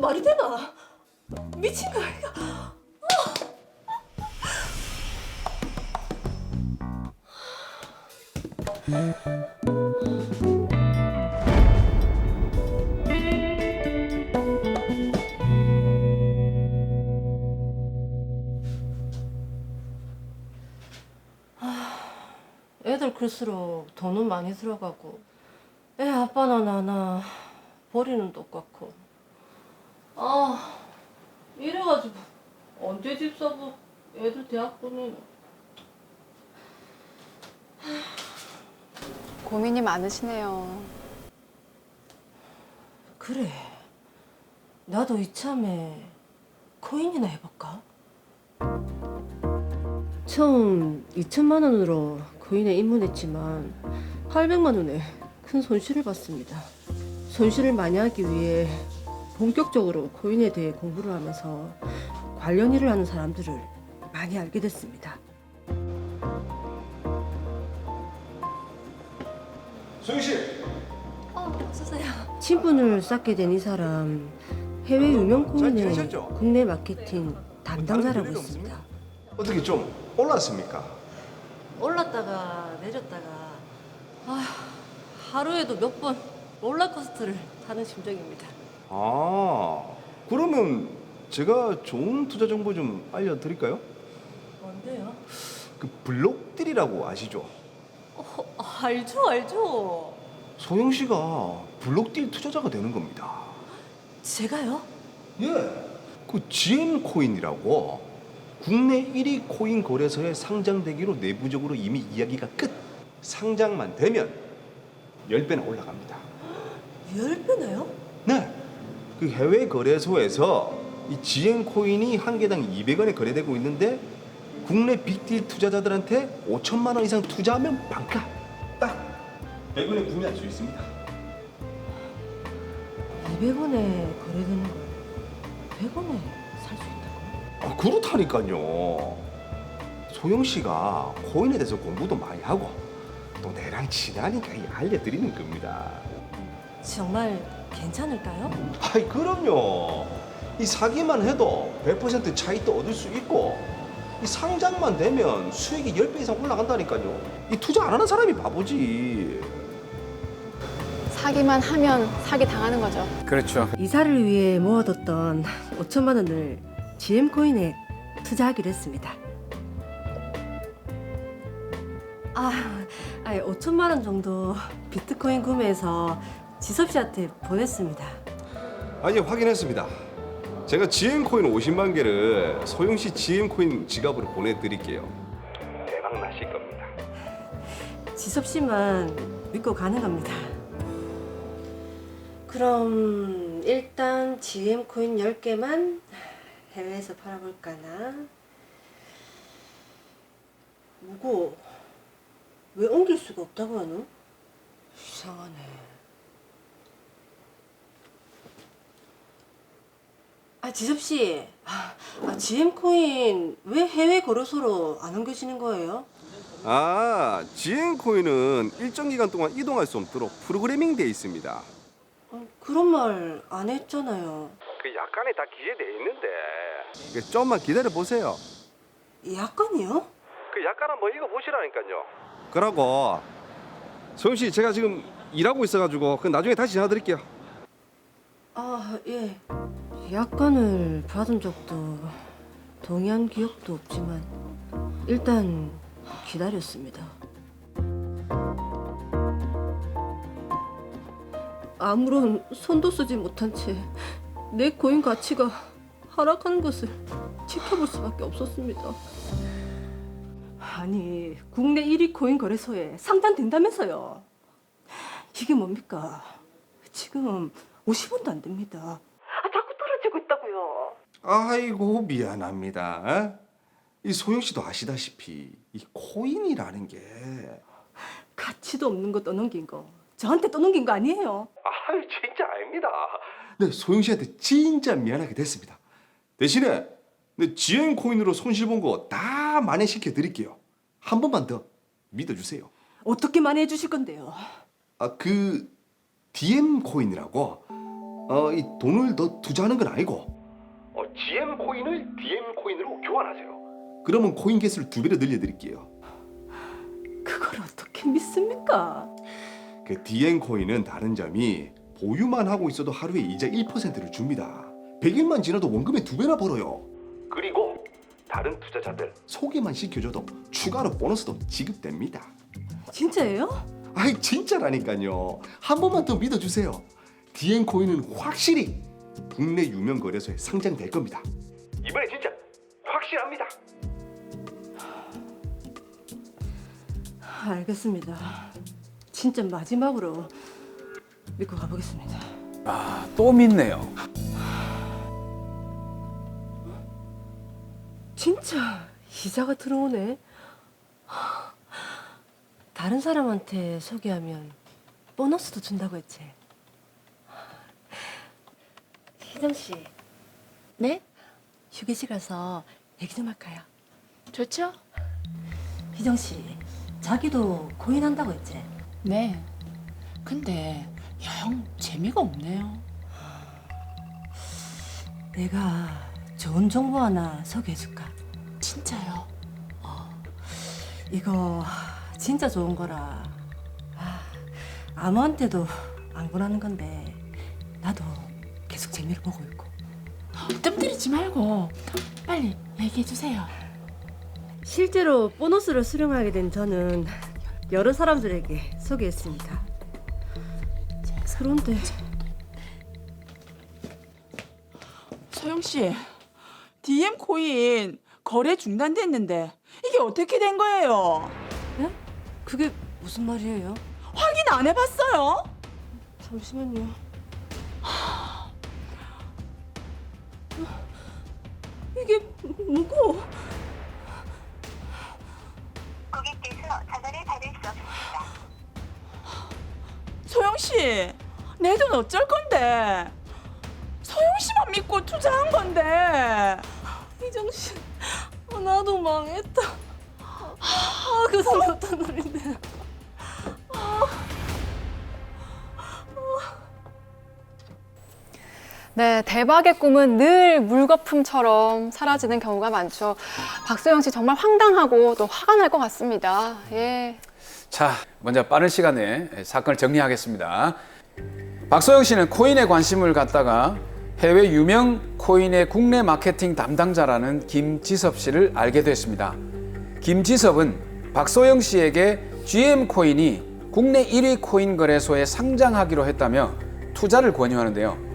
말이 되나? 미친 거 아이가? 애들 클수록 돈은 많이 들어가고 애 아빠나 나나 버리는 똑같고 이래가지고 언제 집 사고 애들 대학 보내노. 고민이 많으시네요. 그래, 나도 이참에 코인이나 해볼까? 처음 2천만 원으로 코인에 입문했지만 800만 원에 큰 손실을 봤습니다. 손실을 많이 하기 위해 본격적으로 코인에 대해 공부를 하면서 관련 일을 하는 사람들을 많이 알게 됐습니다. 소영 씨. 어서세요. 친분을 쌓게 된 이 사람, 해외 유명 잘 코인의 지내셨죠? 국내 마케팅 담당자라고 있습니다. 어떻게 좀 올랐습니까? 올랐다가 내렸다가 하루에도 몇 번 롤러코스터를 타는 심정입니다. 아, 그러면 제가 좋은 투자 정보 좀 알려드릴까요? 뭔데요? 그 블록딜이라고 아시죠? 알죠. 소영 씨가 블록딜 투자자가 되는 겁니다. 제가요? 예. 그 GM 코인이라고 국내 1위 코인 거래소에 상장되기로 내부적으로 이미 이야기가 끝. 상장만 되면 10배나 올라갑니다. 10배나요? 네. 그 해외 거래소에서 이 GM 코인이 한 개당 200원에 거래되고 있는데 국내 빅딜 투자자들한테 5천만 원 이상 투자하면 반가. 딱 100원에 구매할 수 있습니다. 200원에 거래되는 걸 100원에 살 수 있다고? 아, 그렇다니까요. 소영 씨가 코인에 대해서 공부도 많이 하고 또 내랑 친하니까 알려드리는 겁니다. 정말 괜찮을까요? 아이, 그럼요. 이 사기만 해도 100% 차익도 얻을 수 있고 이 상장만 되면 수익이 10배 이상 올라간다니까요. 이 투자 안 하는 사람이 바보지. 사기만 하면 사기 당하는 거죠. 그렇죠. 이사를 위해 모아뒀던 5천만 원을 GM코인에 투자하기로 했습니다. 5천만 원 정도 비트코인 구매해서 지섭 씨한테 보냈습니다. 아니, 확인했습니다. 제가 GM코인 50만 개를 소영 씨 GM코인 지갑으로 보내드릴게요. 대박 나실 겁니다. 지섭 씨만 믿고 가는 겁니다. 그럼 일단 GM코인 10개만 해외에서 팔아볼까나? 뭐고? 왜 옮길 수가 없다고 하노? 이상하네. 지섭 씨, GM코인 왜 해외 거래소로 안 옮겨지는 거예요? 아, GM코인은 일정 기간 동안 이동할 수 없도록 프로그래밍 돼 있습니다. 그런 말 안 했잖아요. 그 약간의 다 기재돼 있는데 좀만 기다려 보세요. 약간이요? 그 약간 한번 읽어 보시라니까요. 그러고 소영 씨, 제가 지금 일하고 있어가지고 그 나중에 다시 전화 드릴게요. 예. 약관을 받은 적도 동의한 기억도 없지만 일단 기다렸습니다. 아무런 손도 쓰지 못한 채 내 코인 가치가 하락하는 것을 지켜볼 수밖에 없었습니다. 아니, 국내 1위 코인 거래소에 상장된다면서요. 이게 뭡니까? 지금 50원도 안 됩니다. 자꾸 떨어지고 있다고요. 아이고, 미안합니다. 이 소영 씨도 아시다시피 이 코인이라는 게 가치도 없는 거 떠넘긴 거 저한테 떠넘긴 거 아니에요? 아유, 진짜 아닙니다. 네, 소영 씨한테 진짜 미안하게 됐습니다. 대신에 네, GM 코인으로 손실 본 거 다 만회시켜 드릴게요. 한 번만 더 믿어주세요. 어떻게 만회해 주실 건데요? 그 DM 코인이라고 이 돈을 더 투자하는 건 아니고 GM 코인을 DM 코인으로 교환하세요. 그러면 코인 개수를 2배로 늘려드릴게요. 그걸 어떻게 믿습니까? 그 DM 코인은 다른 점이 보유만 하고 있어도 하루에 이자 1%를 줍니다. 100일만 지나도 원금의 2배나 벌어요. 그리고 다른 투자자들 소개만 시켜줘도 추가로 보너스도 지급됩니다. 진짜예요? 아이 진짜라니까요. 한 번만 더 믿어주세요. DM 코인은 확실히 국내 유명 거래소에 상장될 겁니다. 이번에 진짜 확실합니다. 알겠습니다. 진짜 마지막으로 믿고 가보겠습니다. 아, 또 믿네요. 진짜 이자가 들어오네. 다른 사람한테 소개하면 보너스도 준다고 했지. 희정 씨, 네? 휴게실 가서 얘기 좀 할까요? 좋죠? 희정 씨, 자기도 코인 한다고 했지? 네. 근데 영 재미가 없네요. 내가 좋은 정보 하나 소개해줄까? 진짜요? 이거 진짜 좋은 거라. 아무한테도 안 권하는 건데 나도 계속 재미를 보고 있고. 뜸 들이지 말고 빨리 얘기해 주세요. 실제로 보너스를 수령하게 된 저는 여러 사람들에게 소개했습니다. 그런데 서영 씨, DM 코인 거래 중단됐는데 이게 어떻게 된 거예요? 예? 그게 무슨 말이에요? 확인 안 해봤어요? 잠시만요. 이게 뭐고? 고객께서 전화를 받을 수 없습니다. 소영 씨, 내 돈 어쩔 건데? 소영 씨만 믿고 투자한 건데. 희정 씨, 나도 망했다. 그 돈이 어떤 놈인데? 네, 대박의 꿈은 늘 물거품처럼 사라지는 경우가 많죠. 박소영 씨 정말 황당하고 또 화가 날 것 같습니다. 예. 자, 먼저 빠른 시간에 사건을 정리하겠습니다. 박소영 씨는 코인에 관심을 갖다가 해외 유명 코인의 국내 마케팅 담당자라는 김지섭 씨를 알게 됐습니다. 김지섭은 박소영 씨에게 GM 코인이 국내 1위 코인 거래소에 상장하기로 했다며 투자를 권유하는데요.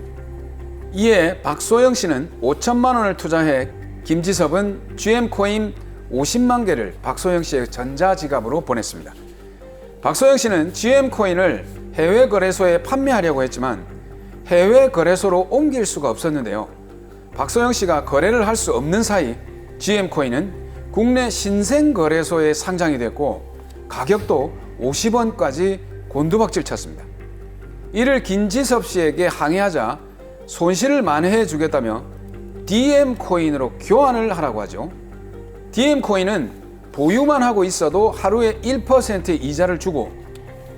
이에 박소영 씨는 5천만 원을 투자해 김지섭은 GM 코인 50만 개를 박소영 씨의 전자지갑으로 보냈습니다. 박소영 씨는 GM 코인을 해외 거래소에 판매하려고 했지만 해외 거래소로 옮길 수가 없었는데요. 박소영 씨가 거래를 할 수 없는 사이 GM 코인은 국내 신생 거래소에 상장이 됐고 가격도 50원까지 곤두박질 쳤습니다. 이를 김지섭 씨에게 항의하자 손실을 만회해 주겠다며 DM 코인으로 교환을 하라고 하죠. DM 코인은 보유만 하고 있어도 하루에 1%의 이자를 주고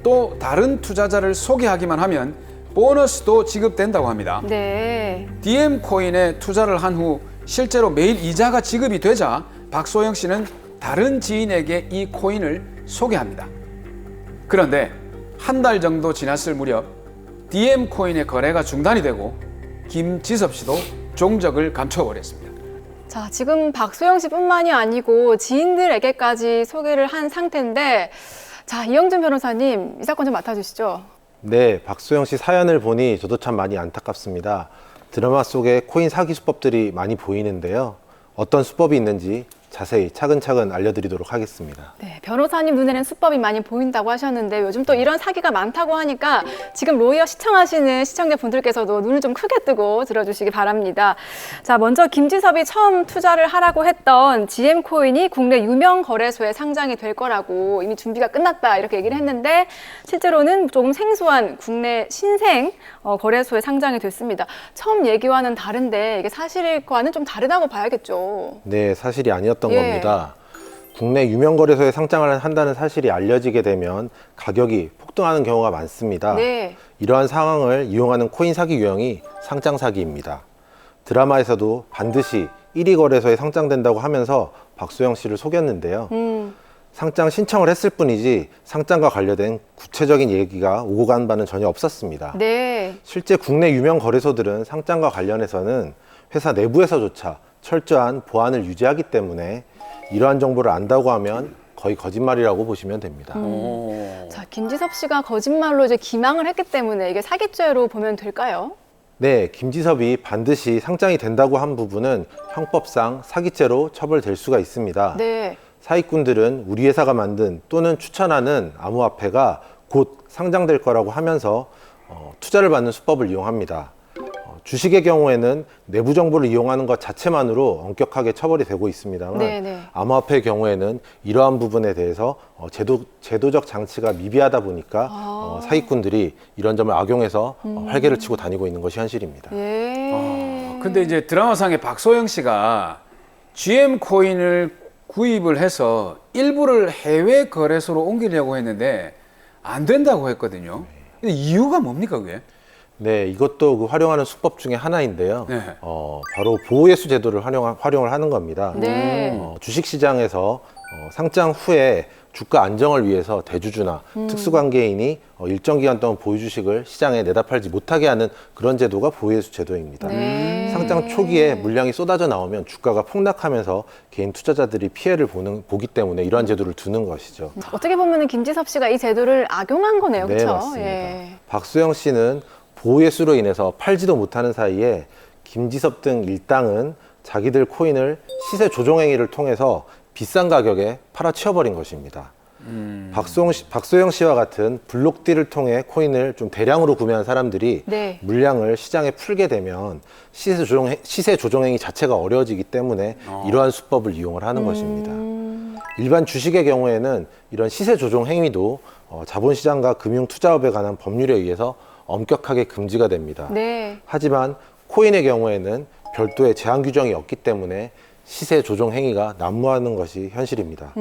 또 다른 투자자를 소개하기만 하면 보너스도 지급된다고 합니다. 네. DM 코인에 투자를 한 후 실제로 매일 이자가 지급이 되자 박소영 씨는 다른 지인에게 이 코인을 소개합니다. 그런데 한 달 정도 지났을 무렵 DM 코인의 거래가 중단이 되고 김지섭 씨도 종적을 감춰버렸습니다. 자, 지금 박소영 씨뿐만이 아니고 지인들에게까지 소개를 한 상태인데, 자, 이영준 변호사님, 이 사건 좀 맡아주시죠. 네, 박소영 씨 사연을 보니 저도 참 많이 안타깝습니다. 드라마 속에 코인 사기 수법들이 많이 보이는데요. 어떤 수법이 있는지 자세히 차근차근 알려드리도록 하겠습니다. 네, 변호사님 눈에는 수법이 많이 보인다고 하셨는데 요즘 또 이런 사기가 많다고 하니까 지금 로이어 시청하시는 시청자분들께서도 눈을 좀 크게 뜨고 들어주시기 바랍니다. 자, 먼저 김지섭이 처음 투자를 하라고 했던 GM코인이 국내 유명 거래소에 상장이 될 거라고 이미 준비가 끝났다 이렇게 얘기를 했는데 실제로는 조금 생소한 국내 신생 거래소에 상장이 됐습니다. 처음 얘기와는 다른데 이게 사실과는 좀 다르다고 봐야겠죠. 네, 사실이 아니었던 예. 겁니다. 국내 유명 거래소에 상장을 한다는 사실이 알려지게 되면 가격이 폭등하는 경우가 많습니다. 네. 이러한 상황을 이용하는 코인 사기 유형이 상장 사기입니다. 드라마에서도 반드시 1위 거래소에 상장된다고 하면서 박소영 씨를 속였는데요. 상장 신청을 했을 뿐이지 상장과 관련된 구체적인 얘기가 오고 간 바는 전혀 없었습니다. 네. 실제 국내 유명 거래소들은 상장과 관련해서는 회사 내부에서조차 철저한 보안을 유지하기 때문에 이러한 정보를 안다고 하면 거의 거짓말이라고 보시면 됩니다. 자, 김지섭 씨가 거짓말로 이제 기망을 했기 때문에 이게 사기죄로 보면 될까요? 네, 김지섭이 반드시 상장이 된다고 한 부분은 형법상 사기죄로 처벌될 수가 있습니다. 네. 사기꾼들은 우리 회사가 만든 또는 추천하는 암호화폐가 곧 상장될 거라고 하면서 투자를 받는 수법을 이용합니다. 주식의 경우에는 내부 정보를 이용하는 것 자체만으로 엄격하게 처벌이 되고 있습니다만 네네. 암호화폐의 경우에는 이러한 부분에 대해서 제도적 장치가 미비하다 보니까 사기꾼들이 이런 점을 악용해서 활개를 치고 다니고 있는 것이 현실입니다. 예. 근데 이제 드라마상에 박소영 씨가 GM 코인을 구입을 해서 일부를 해외 거래소로 옮기려고 했는데 안 된다고 했거든요. 근데 이유가 뭡니까 그게? 네, 이것도 그 활용하는 수법 중에 하나인데요. 네. 바로 보호예수 제도를 활용을 하는 겁니다. 네. 주식시장에서 상장 후에 주가 안정을 위해서 대주주나 특수관계인이 일정 기간 동안 보유 주식을 시장에 내다 팔지 못하게 하는 그런 제도가 보호예수 제도입니다. 네. 상장 초기에 물량이 쏟아져 나오면 주가가 폭락하면서 개인 투자자들이 피해를 보기 때문에 이러한 제도를 두는 것이죠. 어떻게 보면 김지섭 씨가 이 제도를 악용한 거네요. 네, 그렇죠? 맞습니다. 박소영 씨는 보호예수로 인해서 팔지도 못하는 사이에 김지섭 등 일당은 자기들 코인을 시세 조정 행위를 통해서 비싼 가격에 팔아치워버린 것입니다. 박소영 씨와 같은 블록딜을 통해 코인을 좀 대량으로 구매한 사람들이 네. 물량을 시장에 풀게 되면 시세 조정 행위 자체가 어려워지기 때문에 이러한 수법을 이용을 하는 것입니다. 일반 주식의 경우에는 이런 시세 조정 행위도 자본시장과 금융투자업에 관한 법률에 의해서 엄격하게 금지가 됩니다. 네. 하지만 코인의 경우에는 별도의 제한 규정이 없기 때문에 시세 조정 행위가 난무하는 것이 현실입니다.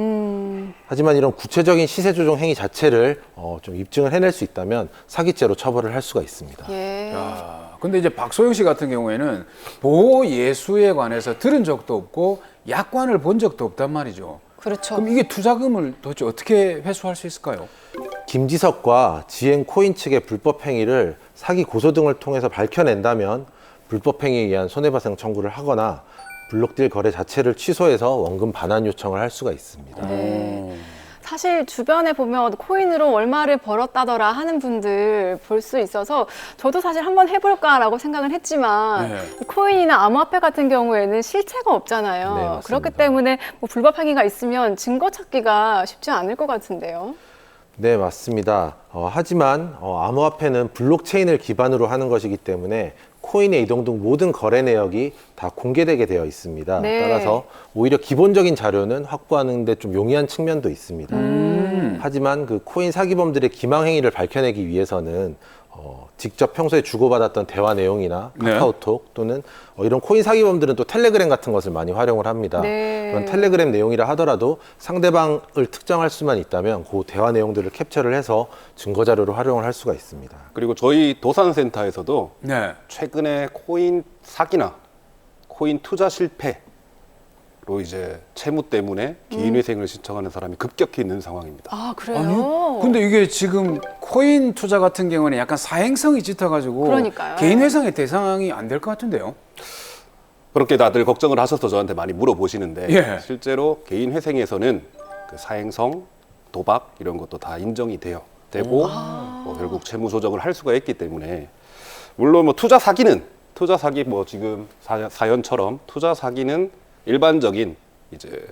하지만 이런 구체적인 시세 조정 행위 자체를 좀 입증을 해낼 수 있다면 사기죄로 처벌을 할 수가 있습니다. 예. 야, 근데 이제 박소영 씨 같은 경우에는 보호 예수에 관해서 들은 적도 없고 약관을 본 적도 없단 말이죠. 그렇죠. 그럼 이게 투자금을 도대체 어떻게 회수할 수 있을까요? 김지석과 지엔 코인 측의 불법 행위를 사기 고소 등을 통해서 밝혀낸다면 불법 행위에 의한 손해배상 청구를 하거나 블록딜 거래 자체를 취소해서 원금 반환 요청을 할 수가 있습니다. 네. 사실 주변에 보면 코인으로 얼마를 벌었다더라 하는 분들 볼 수 있어서 저도 사실 한번 해볼까라고 생각을 했지만 네. 코인이나 암호화폐 같은 경우에는 실체가 없잖아요. 네, 맞습니다. 그렇기 때문에 뭐 불법 행위가 있으면 증거 찾기가 쉽지 않을 것 같은데요. 네, 맞습니다. 하지만 암호화폐는 블록체인을 기반으로 하는 것이기 때문에 코인의 이동 등 모든 거래 내역이 다 공개되게 되어 있습니다. 네. 따라서 오히려 기본적인 자료는 확보하는 데 좀 용이한 측면도 있습니다. 하지만 그 코인 사기범들의 기망 행위를 밝혀내기 위해서는 직접 평소에 주고받았던 대화 내용이나 네. 카카오톡 또는 이런 코인 사기범들은 또 텔레그램 같은 것을 많이 활용을 합니다. 네. 그런 텔레그램 내용이라 하더라도 상대방을 특정할 수만 있다면 그 대화 내용들을 캡처를 해서 증거 자료로 활용을 할 수가 있습니다. 그리고 저희 도산센터에서도 네. 최근에 코인 사기나 코인 투자 실패로 이제 채무 때문에 개인회생을 신청하는 사람이 급격히 있는 상황입니다. 아, 그래요? 아니요. 근데 이게 지금 코인 투자 같은 경우는 약간 사행성이 짙어가지고 그러니까요. 개인 회상의 대상이 안 될 것 같은데요. 그렇게 다들 걱정을 하셔서 저한테 많이 물어보시는데 예. 실제로 개인 회생에서는 그 사행성, 도박 이런 것도 다 인정이 되고 뭐 결국 채무 조정을 할 수가 있기 때문에 물론 뭐 투자 사기 뭐 지금 사연처럼 투자 사기는 일반적인 이제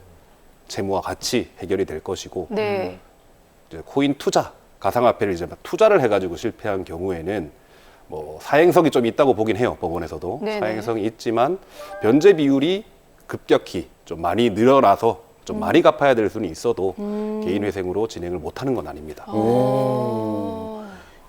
채무와 같이 해결이 될 것이고 네. 이제 코인 투자, 가상화폐를 이제 투자를 해가지고 실패한 경우에는 뭐 사행성이 좀 있다고 보긴 해요. 법원에서도 네네. 사행성이 있지만 변제 비율이 급격히 좀 많이 늘어나서 좀 많이 갚아야 될 수는 있어도 개인 회생으로 진행을 못하는 건 아닙니다.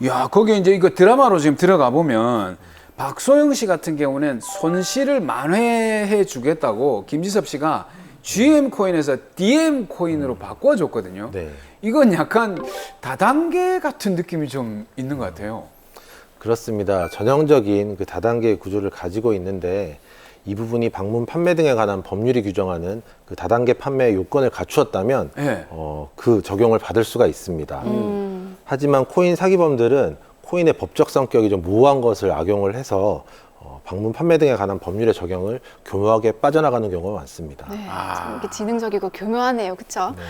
야, 거기에 이제 이거 드라마로 지금 들어가 보면 박소영 씨 같은 경우는 손실을 만회해 주겠다고 김지섭 씨가 GM 코인에서 DM 코인으로 바꿔줬거든요. 네. 이건 약간 다단계 같은 느낌이 좀 있는 것 같아요. 그렇습니다. 전형적인 그 다단계 구조를 가지고 있는데 이 부분이 방문 판매 등에 관한 법률이 규정하는 그 다단계 판매 요건을 갖추었다면 네. 그 적용을 받을 수가 있습니다. 하지만 코인 사기범들은 코인의 법적 성격이 좀 모호한 것을 악용을 해서 방문 판매 등에 관한 법률의 적용을 교묘하게 빠져나가는 경우가 많습니다. 네, 참 이렇게 지능적이고 교묘하네요, 그렇죠? 네.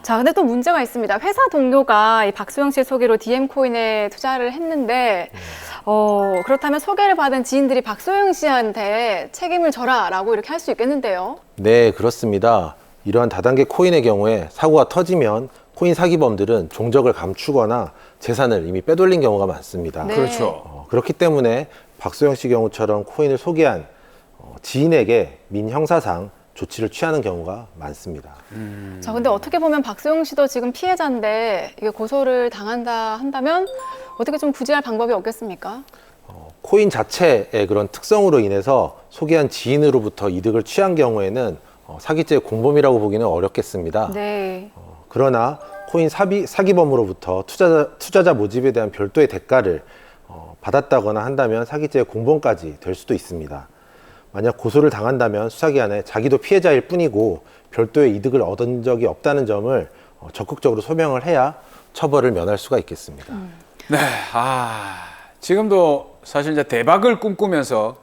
자, 근데 또 문제가 있습니다. 회사 동료가 이 박소영 씨 소개로 DM 코인에 투자를 했는데, 그렇다면 소개를 받은 지인들이 박소영 씨한테 책임을 져라라고 이렇게 할 수 있겠는데요? 네, 그렇습니다. 이러한 다단계 코인의 경우에 사고가 터지면 코인 사기범들은 종적을 감추거나 재산을 이미 빼돌린 경우가 많습니다. 네. 그렇죠. 그렇기 때문에 박소영 씨 경우처럼 코인을 소개한 지인에게 민형사상 조치를 취하는 경우가 많습니다. 자, 근데 어떻게 보면 박소영 씨도 지금 피해자인데 이게 고소를 당한다 한다면 어떻게 좀 구제할 방법이 없겠습니까? 코인 자체의 그런 특성으로 인해서 소개한 지인으로부터 이득을 취한 경우에는 사기죄 공범이라고 보기는 어렵겠습니다. 네. 그러나 코인 사기범으로부터 투자자 모집에 대한 별도의 대가를 받았다거나 한다면 사기죄 공범까지 될 수도 있습니다. 만약 고소를 당한다면 수사기관에 자기도 피해자일 뿐이고 별도의 이득을 얻은 적이 없다는 점을 적극적으로 소명을 해야 처벌을 면할 수가 있겠습니다. 네, 지금도 사실 이제 대박을 꿈꾸면서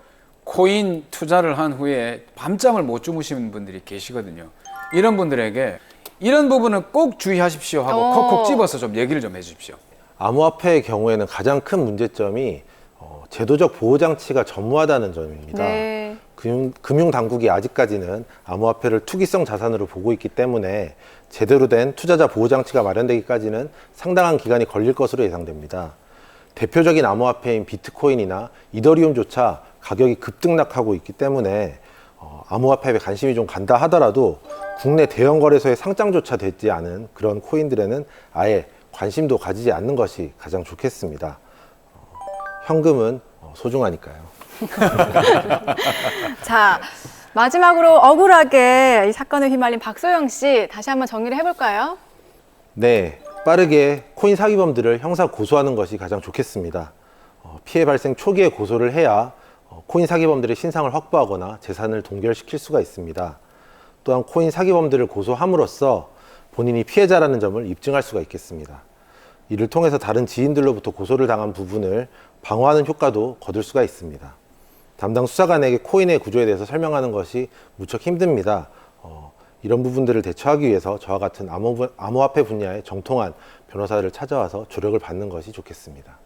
코인 투자를 한 후에 밤잠을 못 주무시는 분들이 계시거든요. 이런 분들에게 이런 부분은 꼭 주의하십시오 하고 콕콕 집어서 좀 얘기를 좀 해주십시오. 암호화폐의 경우에는 가장 큰 문제점이 제도적 보호장치가 전무하다는 점입니다. 네. 금융당국이 아직까지는 암호화폐를 투기성 자산으로 보고 있기 때문에 제대로 된 투자자 보호장치가 마련되기까지는 상당한 기간이 걸릴 것으로 예상됩니다. 대표적인 암호화폐인 비트코인이나 이더리움조차 가격이 급등락하고 있기 때문에 암호화폐에 관심이 좀 간다 하더라도 국내 대형 거래소의 상장조차 되지 않은 그런 코인들에는 아예 관심도 가지지 않는 것이 가장 좋겠습니다. 현금은 소중하니까요. 자, 마지막으로 억울하게 이 사건에 휘말린 박소영 씨 다시 한번 정리를 해볼까요? 네, 빠르게 코인 사기범들을 형사 고소하는 것이 가장 좋겠습니다. 피해 발생 초기에 고소를 해야 코인 사기범들의 신상을 확보하거나 재산을 동결시킬 수가 있습니다. 또한 코인 사기범들을 고소함으로써 본인이 피해자라는 점을 입증할 수가 있겠습니다. 이를 통해서 다른 지인들로부터 고소를 당한 부분을 방어하는 효과도 거둘 수가 있습니다. 담당 수사관에게 코인의 구조에 대해서 설명하는 것이 무척 힘듭니다. 이런 부분들을 대처하기 위해서 저와 같은 암호화폐 분야의 정통한 변호사를 찾아와서 조력을 받는 것이 좋겠습니다.